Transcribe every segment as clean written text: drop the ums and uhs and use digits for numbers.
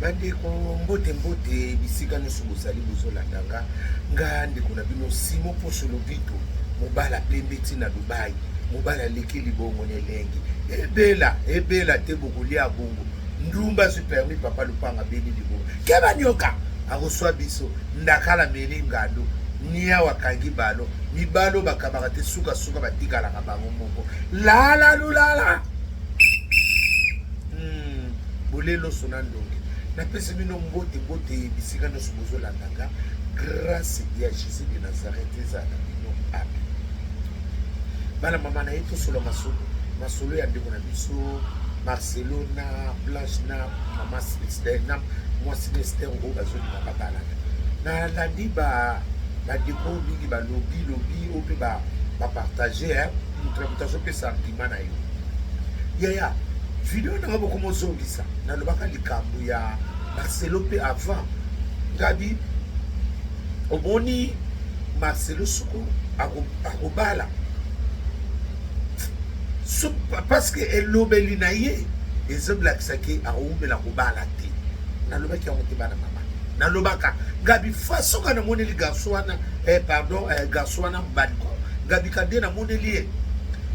Bande ko mbote bisika nyonso bozali bozolandanga nga ndeko na bino Simon Poso Lobito mobala pembe tina Dubai mobala leki libongo nelengi ebela te bokolia bongo ndumba su permis papa Lupanga beli libongo keba nyoka akoswa biso ndakala meli ngando niya wakangi balo mibalo bakabaka te suka batikalaka bango moko lala bolelo sona ndonge napesi bino mbote bisika nyonso bozolandanga grâce ya Jésus de Nazareth ezala bino amen. Bana mama na ye tosola masolo ya ndeko na biso Marcelo na Blanche na mama Sister na mwasi Esther oyo bazolinga babalana nalandi badeko mingi balobi oyo mpe bapartage mutu opesa argument na yo yaya video nanga bokomozongisa nalobaka likambo ya Marcelo mpe avant ngabi omoni Marcelo soko akobala parce que elobeli na ye ezoblakisaki akoumela kobala te nalobaki yango te bana mama nalobaka ngabi fasoka namoneli garso wana garso wana mbaniko ngabi kande namoneli ye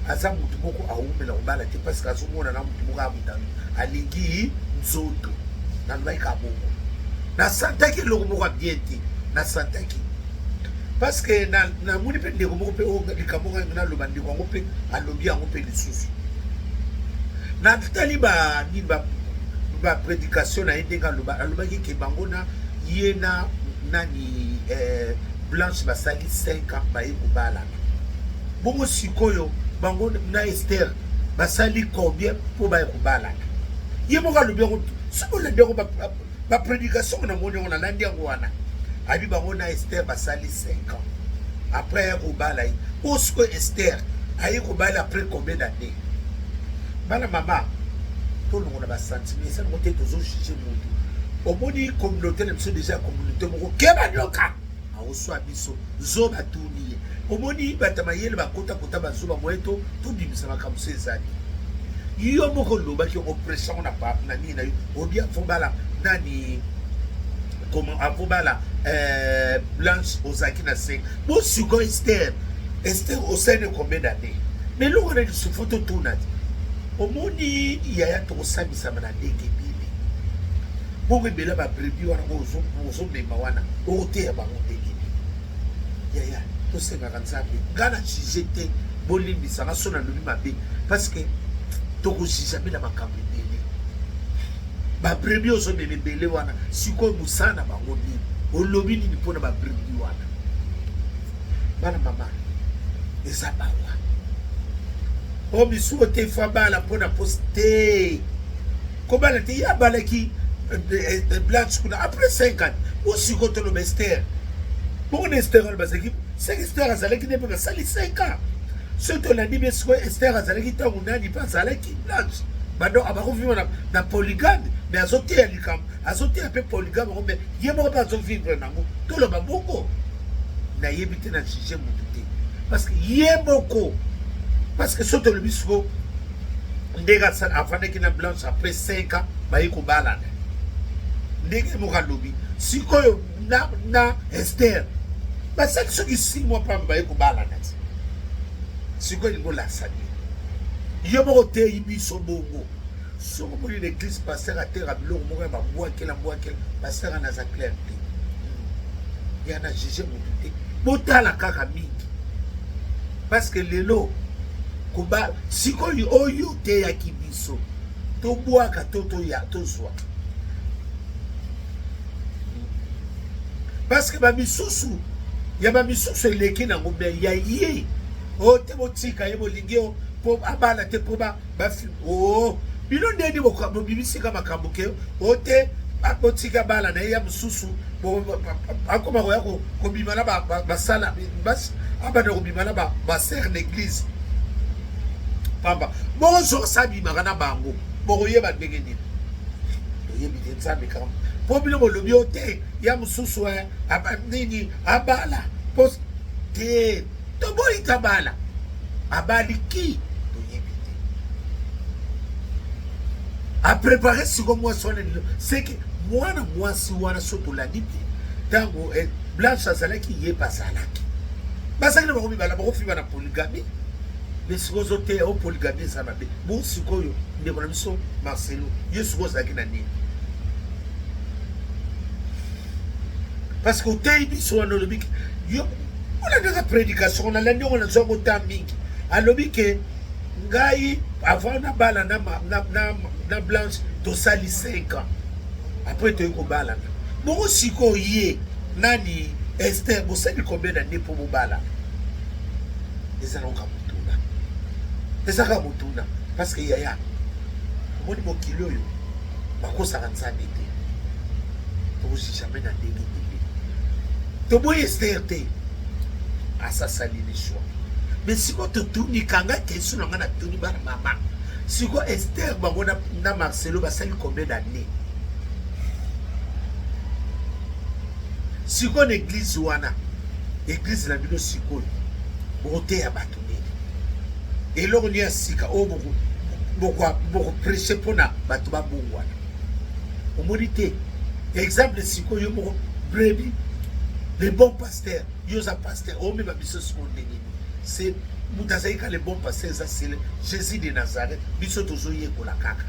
aza mutu moko aumela kobala te parce que azomona na mutu moko amutano alingi nzoto nalobaki kabongo nasantaki eloko moko abien te nasantaki parce que namoni mpe ndeko moko mpe likambo ngai naloba ndeko yango mpe alobi yango mpe lisusu natali baprédication na ye ndenge alobaki ke bango na ye na nani Blanche basali 5 ans baye kobalana bongo sikoyo bango na Esther basali combien po baye kobalana ye moko alobi yango soko landi yango baprédication na moni yango nalandi yango wana abi bango na Esther basali 5 ans après aye kobala ye o siko Esther aye kobala après combien d'années bana mama tolongo na basentiment esa nango te tozojuge motu omoni communauté na biso déjà communauté moko keba nyoka aoswa biso zo batuni ye omoni bato mayele bakota bazoba moye tobimisa makambo so ezali yo moko lobaki oppression na nini na yo obi afobala nani afobala Blanche ozaki na 5 bosiko Esther osene combien d'années mais longo na lisufu totunati omoni yaya tokosambisama na ndenge ebele bongo ebele babrebi wana ozomema wana oteya bango ndenge yaya tosengaka nzambe nga na juge te bolimbisanga so nalobi mabe parce que tokojuge mpe na makambo ebele babrebi ozomema ebele wana sikoyo mosala na bango nini olobi nini mpona babrebi wana bana mama eza bawa o biso te fa bala mpona poste kobala te ya balaki Blanche kuna après 5 ans osiko toloba Esther bongo Esther alobasaki seki Esther azalaki nde mpe basali 5 ans so tolandi mpe sikoyo Esther azalaki ntango nani mpe azalaki Blanche bado abakofivre na polygame mais azoteya likambo azoteya mpe polygame yango me ye moko mpe azovivre nango toloba bongo nayebi te na juge motu te parce que ye moko parce que soto le bisco ndega afandaki na Blanche après 5 ans bayi kobalana ndenge moko alobi sikoyo na Esther basaki soki 6 mois pamba bayi kobalana sikoyo lingo lasani yo moko teyi biso bongo soko moni l'église pasteur atera biloko moko ya babwakela pasteur anaza clair te yana juge motu te botala kaka mingi parce que lelo koba sikoyo oyo te ya kibiso tobwaka tozwa parce que bamisusu ya bamisusu eleki nango mbe ya ye o te botika ye bolingi po abala te po bafi o bino ndeni bobibisika makambo ke o te botika bala na ye ya mosusu akoma koya kobima na basala abana kobima na basere l'église pamba bongo sabimaka na bango bokoyeba ndenge nini toyebi te nzambe kaka mpo bino bolobi o te ya mosusu nini abala po te toboyika bala abaliki toyebi te apréparer siko mwasi wana c'est que mwana mwasi wana soto la dipi tango Blanche azalaki ye bazalaki basaki na bakomi bala bakofiba na polygamie mais sikoyo te o polygamie eza mabe bo sikoyo ndeko na biso Marcelo ye sikoyo ozalaki na nini parce que oteyi biso wana olobi yo olandaka prédication nalandi yango nazwako ta mingi alobi ke ngai avant nabala na Blanche tosali 5 ans après toyi kobalana bongo sikoyo ye nani Esther bosali combien d'années pour mobala ezalaka mutuna ezaka mutuna parce que yaya omoni mokili oyo bakosaka nzambe te tokozijame na ndenge ndenge toboyi Esther te asasali le choix mais sikoyo totuni kanga question na nga na tuni bana mama sikoyo Esther bango na Marcelo basali combien d'années sikoyo na église wana église na bino sikoyo bokoteya bato nini eloko ni ya sika oyo bokoprêche mpona bato babongwana omoni te exemple sikoyo yo moko brebi le bon pasteur yo oza pasteur omema biso sikoyo ndenge c'est moto azali ka le bon pasteur eza sele Jésus de Nazareth biso tozoyekola kaka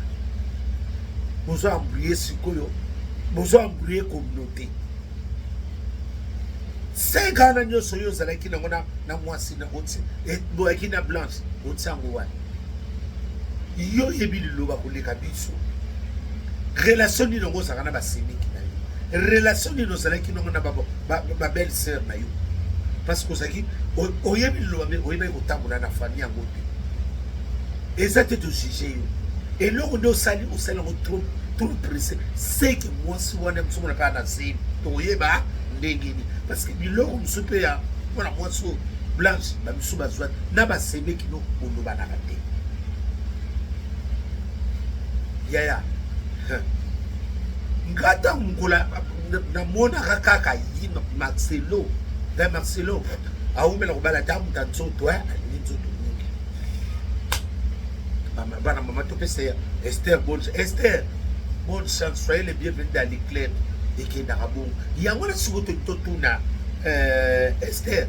bozo embrouye sikoyo bozo embrouye communauté 5 ans na nyonso yo ozalaki nango na mwasi na oti boyaki na Blanche oti yango wana yo yebi liloba koleka biso relation nini nango ozalaka na basemiki na yo relation nini ozalaki nango na babelle sœur na yo parce que ozalaki oyebi liloba me oyebaki kotambola na famille yango te eza te tojuge yo eloko nde osali yango trop pressé c'est que mwasi wana mosomona mpa na zemi toyeba ndenge nini parce que biloko mosusu mpe ya mpona mwasi oyo Blanche bamisu bazwa na basemeki no olobanaka te yaya nga ntango mokola namonaka kaka yi Marcelo ngai Marcelo aumela kobala ta muta nzoto alingi nzoto mingi bana mama topesa ya Esther bonne chance soyez les bienvenus dans l'éclair ekendaka bongo yango na sikoyo totuna Esther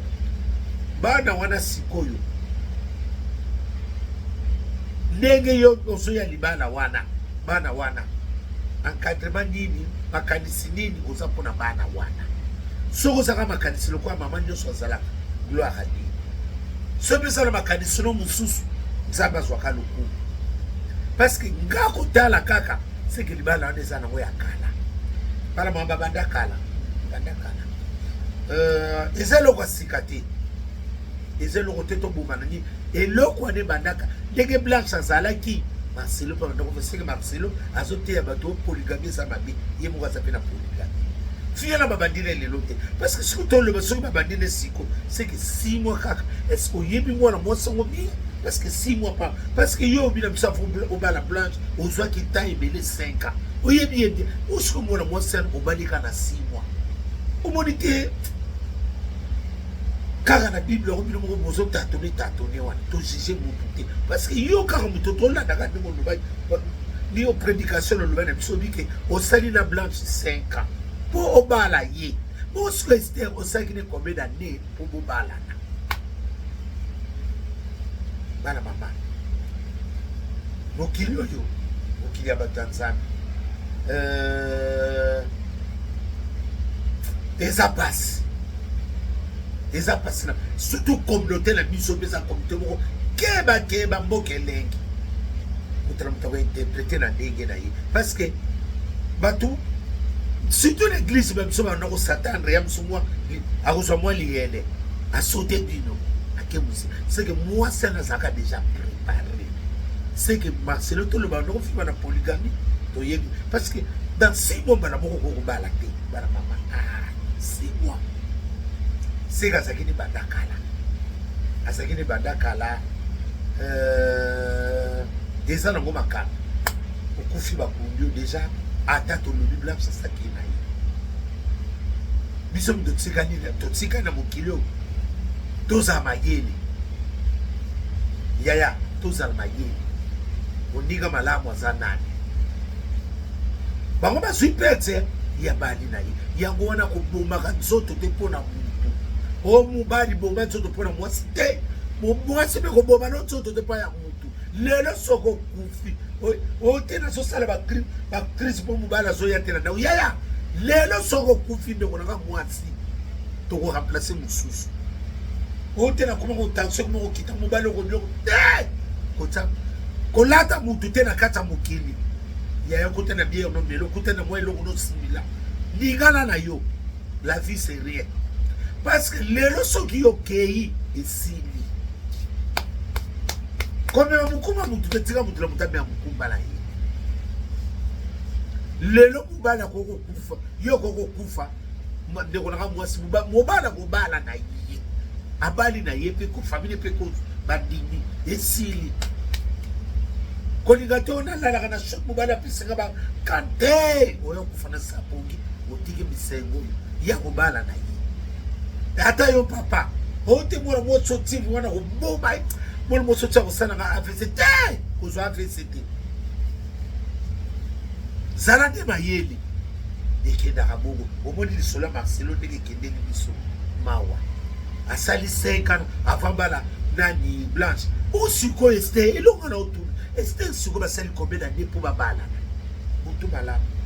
bana wana sikoyo ndenge yo ozoya libala wana bana wana encadrement nini makanisi nini oza mpona bana wana soko ozaka makanisi lokola mama nyonso azalaka gloire a Dieu so mpe ezala makanisi no mosusu nzambe azwaka lokumu parce que nga kotala kaka seke libala wana eza nango ya kala bana mama babanda kala eza eloko ya sika te eza eloko te tobomana nini eloko wana ebandaka ndenge Blanche azalaki Marcelo mpe bandako seke Marcelo azoteya bato polygamie eza mabe ye moko aza mpe na polygamie fiya na babandina elelo te parce que soki toloba soki babandina esiko seke 6 mois kaka est-ce que oyebi mwana mwasi yango bien parce que 6 mois pas parce que yo obina biso obala Blanche ozwaki temps ebele 5 ans oyebi ye te osiko mwana mwasi yana obalika na 6 mois omoni te kaka na bible yango bino moko bozotatone wana tojuge motu te parce que yo kaka moto tolandaka ndenge olobai ni yo prédication olobai na biso obike osali na Blanche 5 ans mpo obala ye osiko Esther osalaki ne combien d'années mpo bobalana bana mama mokili oyo mokili ya bato ya Nzambe eza pasi na surtout communauté na biso mpe eza communauté moko keba mboka elengi kotala moto akointerprete na ndenge na ye parce que bato surtout l'église babiso banda kosatandre ya mosu mwa akozwa mwa liyele asote bino ake mosi c'est que mwasi ana azalaka déjà préparé c'est que Marcelo toloba banda kofima na polygamie toyebi parce que dans 6 mois bana moko kokobala te bana mama 6 mois c'est que azalaki ni bandakala eza nango makana okufi bakundi yo déjà ata tolobi Blanche asaki na ye biso moto totikani na mokili oyo tozala mayele yaya tozala mayele moninga malamu aza nani bango bazwi pete ya bali na ye yango wana kobomaka nzoto te mpona mutu o mobali bomba nzoto mpona mwasi te mwasi mpe koboma no nzoto te mpa ya mutu lelo soko kufi o te nazosala bacrise mpo mobali azoyatela na yaya lelo soko kufi ndeko nanga mwasi tokoremplace mosusu o te nakoma kotanse koma kokita mobali okobiloko te kota kolata mutu te na kati ya mokili yaya kota na bie ono melo kota na mwa eloko no simila lingana na yo la vie c'est rien parce que lelo soki okei esili komema mokuma mutu te tika mutu na mutu amea mokumba na ye lelo mobali akokokufa yo okokokufa ndeko nanga mwasi mobali akobala na ye abali na ye mpe famille mpe bandimi esili kolinga te onalalaka na shok mobali apesenga bakante oyo okufa na sabongi otiki misengo ya kobala na ye ata yo papa ote mwana moso tivi wana koboma mwana moso tia kosalanga avc te kozwa avc te zala nde mayele ekendaka bongo omoni lisolo ya marcelo ndenge ekendeli biso mawa asali 5 ans avant bala nani blanche osikoyo ester elonga na otuna ester sikoyo basali combien d'année mpo babala motu malamu